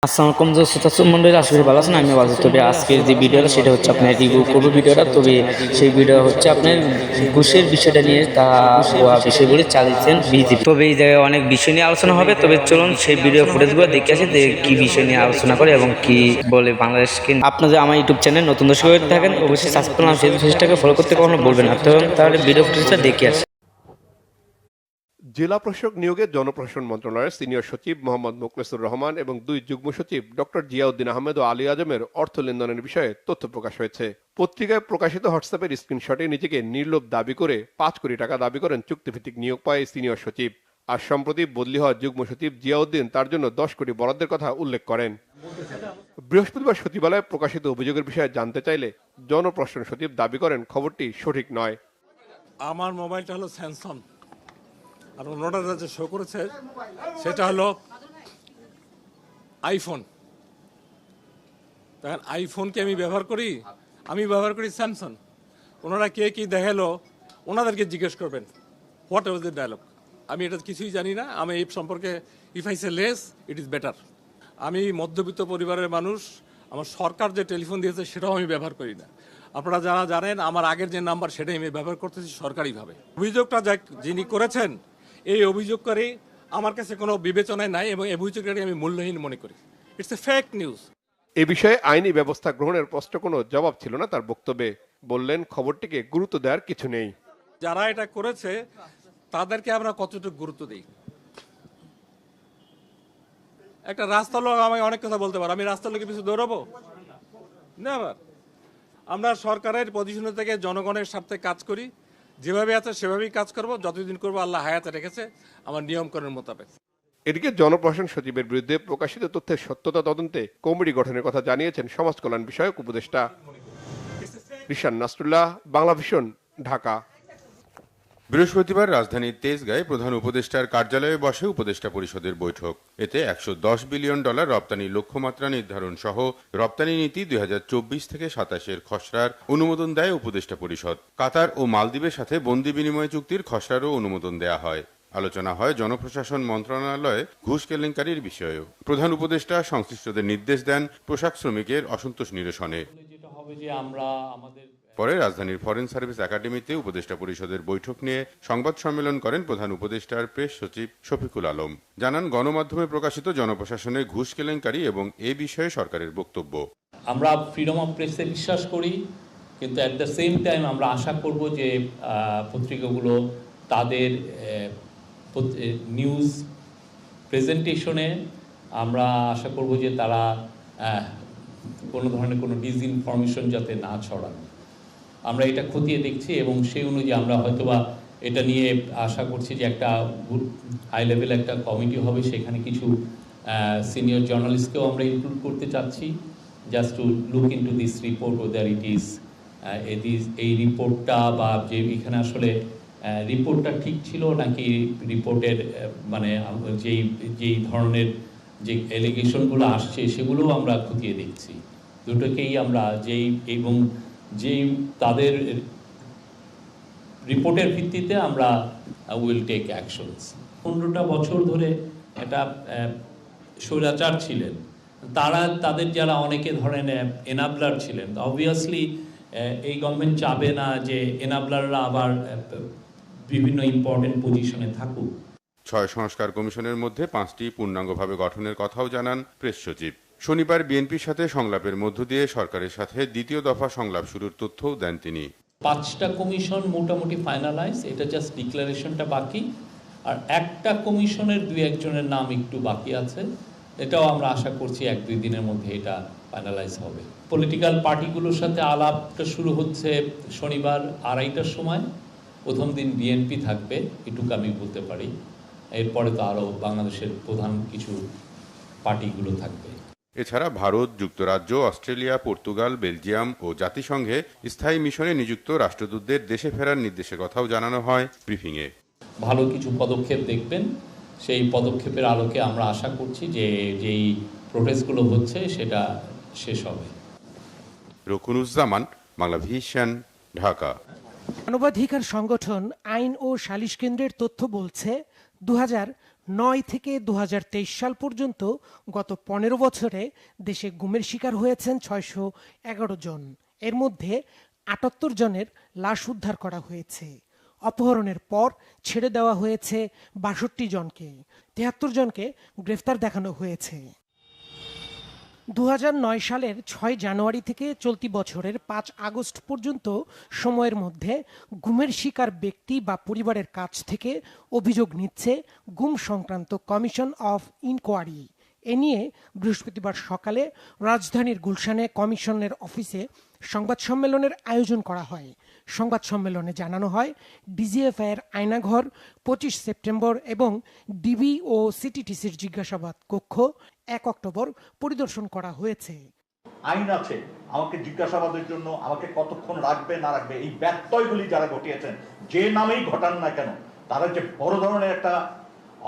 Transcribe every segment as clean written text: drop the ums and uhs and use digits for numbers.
আসসালামু আলাইকুম দর্শক মন্ডলী, আশা করি ভালো আছেন। আমি ভালো আছি। তবে আজকের যে ভিডিওটা সেটা হচ্ছে আপনার রিভিউ করবো ভিডিওটা। তবে সেই ভিডিও হচ্ছে আপনার ঘুষের বিষয়টা নিয়ে, তা বিষয়গুলি চালিয়েছেন বিজেপি। তবে এই জায়গায় অনেক বিষয় নিয়ে আলোচনা হবে। তবে চলুন সেই ভিডিও ফুটেজগুলো দেখে আসি যে কি বিষয় নিয়ে আলোচনা করে এবং কি বলে বাংলাদেশকে। আপনাদের আমার ইউটিউব চ্যানেল নতুন দর্শক হয়ে থাকেন, অবশ্যই সাবস্ক্রাইব করলাম, ফেসবুক পেজটাকে ফলো করতে কখনো বলবেন না। তাহলে ভিডিও ফুটেজটা দেখে আসি। জেলা প্রশাসক নিয়োগে জনপ্রশাসন মন্ত্রণালয়ের সিনিয়র সচিব মোহাম্মদ মোখলেসুর রহমান এবং ২ যুগ্ম সচিব ডক্টর জিয়াউদ্দিন আহমেদ ও আলী আজমের অর্থ লেনদেনের বিষয়ে তথ্য প্রকাশ হয়েছে। পত্রিকায় প্রকাশিত হোয়াটসঅ্যাপের স্ক্রিনশটে নিজেকে নির্লোভ দাবি করে ৫ কোটি টাকা দাবি করেন চুক্তিভিত্তিক নিয়োগ পায় সিনিয়র সচিব। আর সম্প্রতি বদলি হওয়া যুগ্ম সচিব জিয়াউদ্দিন তার জন্য ১০ কোটি বরাদ্দের কথা উল্লেখ করেন। বৃহস্পতিবার সচিবালয়ে প্রকাশিত অভিযোগের বিষয়ে জানতে চাইলে জনপ্রশাসন সচিব দাবি করেন খবরটি সঠিক নয়। আমার মোবাইলটা হলো স্যামসাং, আর ওনারা যে শো করেছে সেটা হলো আইফোন। দেখেন, আইফোনকে আমি ব্যবহার করি স্যামসাং। ওনারা কে কি দেখালো ওনাদেরকে জিজ্ঞেস করবেন হোয়াট ওয়াজ দ্য ডায়লগ। আমি এটা কিছুই জানি না। আমি এই সম্পর্কে if I say less it is better. আমি মধ্যবিত্ত পরিবারের মানুষ, আমার সরকার যে টেলিফোন দিয়েছে সেটাও আমি ব্যবহার করি না। আপনারা যারা জানেন আমার আগের যে নাম্বার সেটাই আমি ব্যবহার করতেছি সরকারিভাবে। অভিযোগটা যিনি করেছেন এই অভিযোগকারী আমার কাছে কোনো বিবেচনায় নাই এবং এই অভিযোগটাকে আমি মূল্যহীন মনে করি। It's a fake news. এ বিষয়ে আইনি ব্যবস্থা গ্রহণের স্পষ্ট কোনো জবাব ছিল না তার বক্তব্যে। বললেন খবরটিকে গুরুত্ব দেওয়ার কিছু নেই। যারা এটা করেছে তাদেরকে আমরা কতটুকু গুরুত্ব দিই। একটা রাস্তার লোক আমাকে অনেক কথা বলতে পারে, আমি রাস্তার লোকের পিছু দৌড়াবো না। আবার আমরা সরকারের পজিশনে থেকে জনগণের স্বার্থে কাজ করি, যেভাবে আছে সেভাবেই কাজ করব, যতদিন করবো আল্লাহ হায়াতে রেখেছে আমার নিয়মকরণের মোতাবেক। এদিকে জনপ্রশাসন সচিবের বিরুদ্ধে প্রকাশিত তথ্যের সত্যতা তদন্তে কমিটি গঠনের কথা জানিয়েছেন সমাজ কল্যাণ বিষয়ক উপদেষ্টা রিশান নাসরুল্লাহ, বাংলা ভিশন, ঢাকা। বৃহস্পতিবার রাজধানীর তেজগাঁয়ে প্রধান উপদেষ্টার কার্যালয়ে বসে উপদেষ্টা পরিষদের বৈঠক। এতে $110 বিলিয়ন রপ্তানি লক্ষ্যমাত্রা নির্ধারণ সহ রপ্তানি নীতি 2024 থেকে 27-এর খসড়ার অনুমোদন দেয় উপদেষ্টা পরিষদ। কাতার ও মালদ্বীপের সাথে বন্দি বিনিময় চুক্তির খসড়ারও অনুমোদন দেয়া হয়। আলোচনা হয় জনপ্রশাসন মন্ত্রণালয়ে ঘুষ কেলেঙ্কারির বিষয়েও। প্রধান উপদেষ্টা সংশ্লিষ্টদের নির্দেশ দেন পোশাক শ্রমিকের অসন্তোষ নিরসনে। পরে রাজধানীর ফরেন সার্ভিস একাডেমিতে উপদেষ্টা পরিষদের বৈঠক নিয়ে সংবাদ সম্মেলন করেন প্রধান উপদেষ্টার প্রেস সচিব শফিকুল আলম। জানান গণমাধ্যমে প্রকাশিত জনপ্রশাসনে ঘুষ কেলেঙ্কারি এবং এ বিষয়ে সরকারের বক্তব্য। আমরা ফ্রিডম অফ প্রেসে বিশ্বাস করি, কিন্তু অ্যাট দ্য সেম টাইম আমরা আশা করব যে পত্রিকাগুলো তাদের নিউজ প্রেজেন্টেশনে আমরা আশা করব যে তারা কোনো ধরনের কোনো ডিসইনফরমেশন যাতে না ছড়ান। আমরা এটা খতিয়ে দেখছি এবং সেই অনুযায়ী আমরা হয়তোবা এটা নিয়ে আশা করছি যে একটা হাই লেভেল একটা কমিটি হবে, সেখানে কিছু সিনিয়র জার্নালিস্টকেও আমরা ইনক্লুড করতে চাচ্ছি, just to look into this report whether it is এই রিপোর্টটা বা যে এখানে আসলে রিপোর্টটা ঠিক ছিল নাকি রিপোর্টের মানে যেই ধরনের যে এলিগেশনগুলো আসছে সেগুলোও আমরা খতিয়ে দেখছি। দুটোকেই আমরা এবং যেই তাদের রিপোর্টের ভিত্তিতে আমরা উইল টেক অ্যাকশনস। 15টা বছর ধরে এটা স্বৈরাচার ছিলেন তাদের যারা অনেকে ধরেন এনাবলার ছিলেন, অবভিয়াসলি এই গভর্নমেন্ট চাবে না যে এনাবলাররা আবার বিভিন্ন ইম্পর্টেন্ট পজিশনে থাকুক। 6 সংস্কার কমিশনের মধ্যে 5টি পূর্ণাঙ্গভাবে গঠনের কথাও জানান প্রেস সচিব। শনিবার বিএনপির সাথে সংলাপের মধ্য দিয়ে সরকারের সাথে দ্বিতীয় দফা সংলাপ শুরুর তথ্যও দেন তিনি। 5টা কমিশন মোটামুটি ফাইনালাইজ, এটা জাস্ট ডিক্লারেশনটা বাকি। আর একটা কমিশনের 2-1 জনের নাম একটু বাকি আছে, এটাও আমরা আশা করছি 1-2 দিনের মধ্যে এটা ফাইনালাইজ হবে। পলিটিক্যাল পার্টিগুলোর সাথে আলাপটা শুরু হচ্ছে শনিবার 2:30টার সময়। প্রথম দিন বিএনপি থাকবে, এটুকু আমি বলতে পারি। এরপরে তো আরও বাংলাদেশের প্রধান কিছু পার্টিগুলো থাকবে। এছাড়া ভারত, যুক্তরাজ্য, অস্ট্রেলিয়া, পর্তুগাল, বেলজিয়াম ও জাতিসংঘে স্থায়ী মিশনে নিযুক্ত রাষ্ট্রদূতদের দেশে ফেরার নির্দেশের কথাও জানানো হয় ব্রিফিংয়ে। ভালো কিছু পদক্ষেপ দেখবেন, সেই পদক্ষেপের আলোকে আমরা আশা করছি যে যেই প্রোটেস্টগুলো হচ্ছে সেটা শেষ হবে। রকুনুজ্জামান, বাংলা ভিশন, ঢাকা। মানবাধিকার সংগঠন আইন ও সালিশ কেন্দ্রের তথ্য বলছে 2000 2009 থেকে 2023 সাল পর্যন্ত গত 15 বছরে দেশে গুমের শিকার হয়েছেন 611 জন। এর মধ্যে 78 জনের লাশ উদ্ধার করা হয়েছে। অপহরণের পর ছেড়ে দেওয়া হয়েছে 62 জনকে, 73 জনকে গ্রেফতার দেখানো হয়েছে। 2009 সালের 6 জানুয়ারি থেকে চলতি বছরের 5 আগস্ট পর্যন্ত সময়ের মধ্যে গুমের শিকার ব্যক্তি বা পরিবারের কাছ থেকে অভিযোগ নিচ্ছে গুম সংক্রান্ত কমিশন অফ ইনকোয়ারি। এ নিয়ে বৃহস্পতিবার সকালে রাজধানীর গুলশানে কমিশনের অফিসে সংবাদ সম্মেলনের আয়োজন করা হয়। সংবাদ সম্মেলনে জানানো হয়, ডিজিএফআই এর আয়নাঘর 25 সেপ্টেম্বর এবং ডিবি ও সিটিটিসির জিজ্ঞাসাবাদ কক্ষ 1 অক্টোবর পরিদর্শন করা হয়েছে। আইন আছে, আমাকে জিজ্ঞাসাবাদের জন্য আমাকে কতক্ষণ রাখবে না রাখবে, এই ব্যত্যয়গুলি যারা ঘটিয়েছেন, যে নামেই ঘটান না কেন, তারা যে বড় ধরনের একটা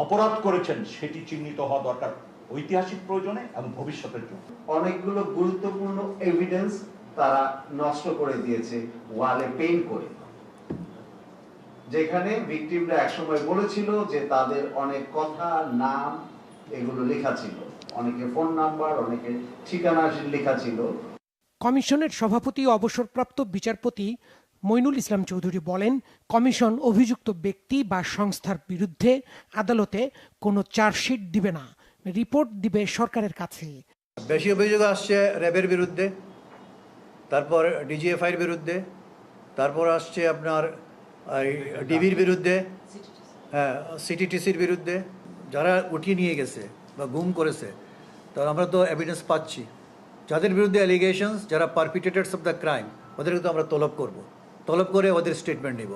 অপরাধ করেছেন সেটি চিহ্নিত হওয়া দরকার ঐতিহাসিক প্রয়োজনে এবং ভবিষ্যতের জন্য। অনেকগুলো গুরুত্বপূর্ণ এভিডেন্স তারা নষ্ট করে দিয়েছে ওয়ালে পেইন্ট করে, যেখানে ভিকটিমরা একসময় বলেছিল যে তাদের অনেক কথা, নাম এগুলো লেখা ছিল, অনেকে ফোন নাম্বার, অনেকে ঠিকানা লেখা ছিল। কমিশনের সভাপতি অবসরপ্রাপ্ত বিচারপতি মইনুল ইসলাম চৌধুরী বলেন, কমিশন অভিযুক্ত ব্যক্তি বা সংস্থার বিরুদ্ধে আদালতে কোনো চার্জশিট দিবে না, রিপোর্ট দিবে সরকারের কাছে। বেশি অভিযোগ আসছে র্যাবের বিরুদ্ধে, তারপর ডিজিএফআইয়ের বিরুদ্ধে, তারপর আসছে আপনার ডিবির বিরুদ্ধে, হ্যাঁ সিটিটিসির বিরুদ্ধে, যারা উঠিয়ে নিয়ে গেছে বা গুম করেছে তার আমরা তো এভিডেন্স পাচ্ছি। যাদের বিরুদ্ধে অ্যালিগেশনস, যারা পারপিটেটার্স অফ দ্য ক্রাইম, ওদেরকে তো আমরা তলব করব, তলব করে ওদের স্টেটমেন্ট নিব।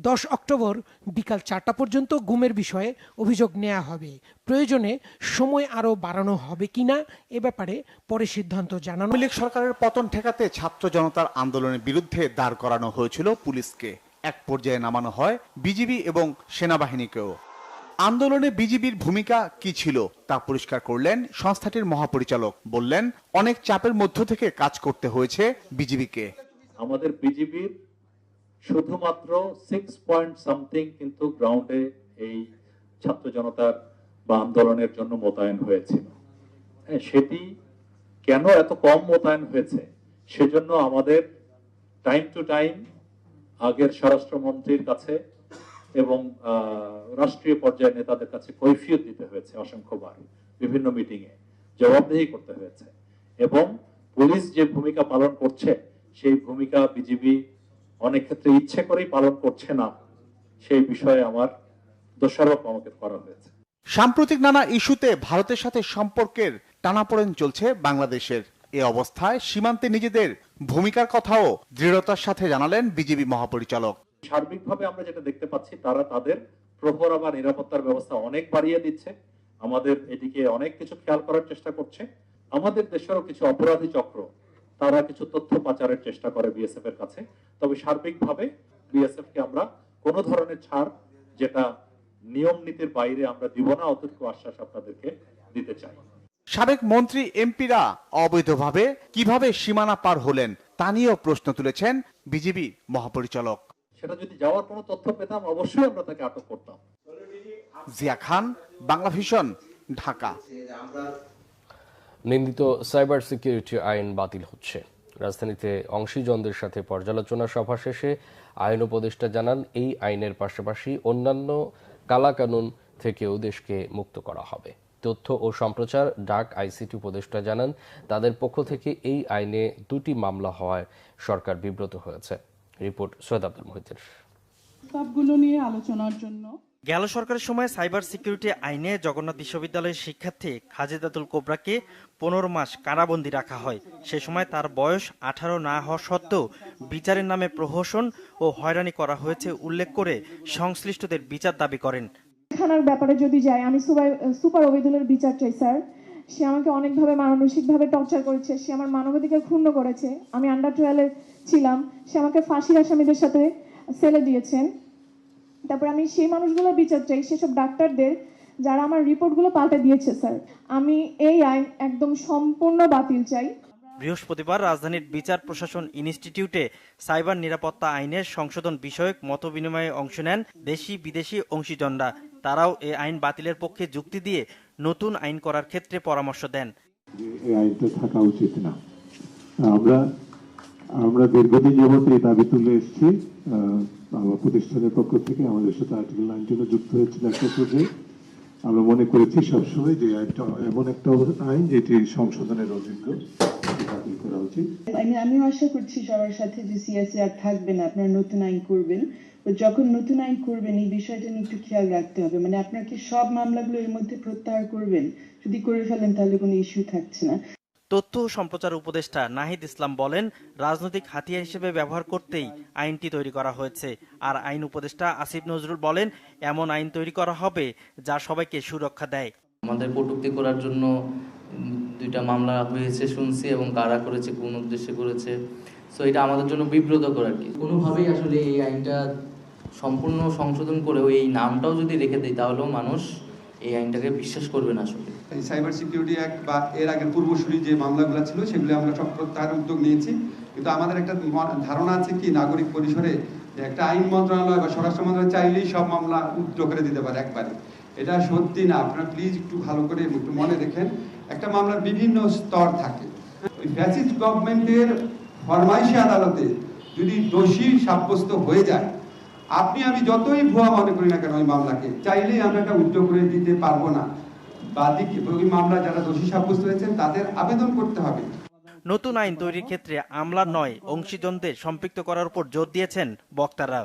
10 অক্টোবর বিকাল 4টা পর্যন্ত গুমের বিষয়ে অভিযোগ নেওয়া হবে। প্রয়োজনে সময় আরও বাড়ানো হবে কিনা এ ব্যাপারে পরে সিদ্ধান্ত জানানো। আওয়ামী লীগ সরকারের পতন ঠেকাতে ছাত্র জনতার আন্দোলনের বিরুদ্ধে দাঁড় করানো হয়েছিল পুলিশকে। এক পর্যায়ে নামানো হয় বিজিবি এবং সেনাবাহিনীকেও। আন্দোলনে বিজিবির ভূমিকা কি ছিল তা পরিষ্কার করলেন সংস্থাটির মহাপরিচালক। বললেন, অনেক চাপের মধ্য থেকে কাজ করতে হয়েছে বিজিবিকে। আমাদের বিজিবির শুধুমাত্র 6 কিন্তু গ্রাউন্ডে এই ছাত্র জনতার বা আন্দোলনের জন্য মোতায়েন হয়েছিল। সেটি কেন এত কম মোতায়েন হয়েছে, সেজন্য আমাদের টাইম টু টাইম আগের স্বরাষ্ট্রমন্ত্রীর কাছে এবং রাষ্ট্রীয় পর্যায়ের নেতাদের কাছে কৈফিয়ত দিতে হয়েছে অসংখ্যবার, বিভিন্ন মিটিংয়ে জবাবদিহি করতে হয়েছে। এবং পুলিশ যে ভূমিকা পালন করছে সেই ভূমিকা বিজিবি অনেক ক্ষেত্রে ইচ্ছে করেই পালন করছে না, সেই বিষয়ে আমার দোষারোপ আমাকে করা হয়েছে। সাম্প্রতিক নানা ইস্যুতে ভারতের সাথে সম্পর্কের টানাপোড়েন চলছে বাংলাদেশের। এ অবস্থায় সীমান্তে নিজেদের ভূমিকার কথাও দৃঢ়তার সাথে জানালেন বিজিবি মহাপরিচালক। সার্বিকভাবে আমরা যেটা দেখতে পাচ্ছি, তারা তাদের প্রহরা বা নিরাপত্তার ব্যবস্থা অনেক বাড়িয়ে দিচ্ছে, আমাদের এদিকে অনেক কিছু খেয়াল করার চেষ্টা করছে। আমাদের দেশেরও কিছু অপরাধী চক্র তারা কিছু তথ্য পাচারের চেষ্টা করে বিএসএফ এর কাছে। তবে সার্বিকভাবে বিএসএফ কে আমরা কোনো ধরনের ছাড় যেটা নিয়ম নীতির বাইরে আমরা দিব না, অতটুকু আশ্বাস আপনাদেরকে দিতে চাই। সাবেক মন্ত্রী এমপিরা অবৈধভাবে কিভাবে সীমানা পার হলেন তা নিয়েও প্রশ্ন তুলেছেন বিজিবি মহাপরিচালক। সেটা যদি যাওয়ার কোনো তথ্য পেতাম অবশ্যই আমরা তাকে আটক করতাম। জিয়া খান, বাংলা ভিশন, ঢাকা। নিন্দিত সাইবার সিকিউরিটি আইন বাতিল হচ্ছে। রাজধানীতে অংশীজনদের সাথে পর্যালোচনা সভা শেষে আইন উপদেষ্টা জানান, এই আইনের পাশাপাশি অন্যান্য কালাকানুন থেকেও দেশকে মুক্ত করা হবে। তথ্য ও সম্প্রচার ডাক আইসিটি উপদেষ্টা জানান, তাদের পক্ষ থেকে এই আইনে 2টি মামলা হওয়ায় সরকার বিব্রত হয়েছে। রিপোর্ট সৈয়দ আব্দুল মুহিতের। প্রস্তাবগুলো নিয়ে আলোচনার জন্য গেল সরকারের সময় সাইবার সিকিউরিটি আইনে জগন্নাথ বিশ্ববিদ্যালয়ের শিক্ষার্থী খাজিদাতুল কোবরাকে 15 মাস কারাবন্দী রাখা হয়। সে সময় তার বয়স 18 না হওয়া সত্ত্বেও বিচারের নামে প্রহসন ও হয়রানি করা হয়েছে উল্লেখ করে সংশ্লিষ্টদের বিচার দাবি করেন। থানার ব্যাপারে যদি যাই, আমি সুপার ওবেদুলের বিচার চাই স্যার। সে আমাকে অনেকভাবে মানসিকভাবে টর্চার করেছে, সে আমার মানবাধিকার ক্ষুণ্ণ করেছে। আমি আন্ডার ট্রায়ালে ছিলাম, সে আমাকে ফাঁসির আসামিদের সাথে সেলে দিয়েছেন। তারপর আমি সেই মানুষগুলোর বিচার চাই, সেসব ডাক্তারদের যারা আমার রিপোর্টগুলো পাল্টে দিয়েছে স্যার। আমি এই আইন একদম সম্পূর্ণ বাতিল চাই। বৃহস্পতিবার রাজধানীর বিচার প্রশাসন ইনস্টিটিউটে সাইবার নিরাপত্তা আইনের সংশোধন বিষয়ক মতবিনিময়ে অংশ নেন দেশি বিদেশি অংশীজনরা। তারাও এই আইন বাতিলের পক্ষে যুক্তি দিয়ে নতুন আইন করার ক্ষেত্রে পরামর্শ দেন। এই আইনটা থাকা উচিত না। আমরা দীর্ঘদিন যাবত এই দাবি তুলে এসেছি। আমার প্রতিষ্ঠানের পক্ষ থেকে আমাদের সাথে আর্টিকেল 19 যুক্ত হয়েছিল একটা পর্যায়ে। আমরা মনে করেছি সবসময় যে আইনটা এমন একটা আইন যেটি সংশোধনের অযোগ্য, বাতিল করা উচিত। আমি আশা করছি সবার সাথে যে সিএসি আর থাকবে না, আপনারা নতুন আইন করবেন। যখন নতুন আইন করবেন এই বিষয়টা নিয়ে একটু খেয়াল রাখতে হবে, মানে আপনার কি সব মামলাগুলো এর মধ্যে প্রত্যাহার করবেন? যদি করে ফেলেন তাহলে কোনো ইস্যু থাকছে না। তথ্য ও সম্প্রচার উপদেষ্টা নাহিদ ইসলাম বলেন, রাজনৈতিক হাতিয়ার হিসেবে ব্যবহার করতেই আইনটি তৈরি করা হয়েছে। আর আইন উপদেষ্টা আসিফ নজরুল বলেন, এমন আইন তৈরি করা হবে যা সবাইকে সুরক্ষা দেয়। আমাদের কটূক্তি করার জন্য 2টা মামলা হয়েছে শুনছি, এবং কারা করেছে, কোন উদ্দেশ্যে করেছে, সো এটা আমাদের জন্য বিব্রতকর আর কি। কোনোভাবেই আসলে এই আইনটা সম্পূর্ণ সংশোধন করেও এই নামটাও যদি রেখে দেয় তাহলেও মানুষ এই আইনটাকে বিশ্বাস করবে না। আসলে সাইবার সিকিউরিটি অ্যাক্ট বা এর আগের পূর্বসূরি যে মামলাগুলো ছিল সেগুলো আমরা সব প্রত্যাহারের উদ্যোগ নিয়েছি, কিন্তু আমাদের একটা ধারণা আছে কি নাগরিক পরিসরে যে একটা আইন মন্ত্রণালয় বা স্বরাষ্ট্র মন্ত্রণালয় চাইলেই সব মামলা উদ্যোগ করে দিতে পারে একবারে। এটা সত্যি না, আপনারা প্লিজ একটু ভালো করে একটু মনে রেখেন, একটা মামলার বিভিন্ন স্তর থাকে। ওই ফ্যাসিস্ট গভর্নমেন্টের ফরমাইশি আদালতে যদি দোষী সাব্যস্ত হয়ে যায়, আপনি আমি যতই ভুয়া মনে করি না কেন ওই মামলাকে, চাইলেই আমরা একটা উদ্যোগ করে দিতে পারবো না। বাদী ওই মামলা যারা দোষী সাব্যস্ত হয়েছেন তাদের আবেদন করতে হবে। নতুন আইন তৈরির ক্ষেত্রে আমলা নয়, অংশীজনদের সম্পৃক্ত করার উপর জোর দিয়েছেন বক্তারা।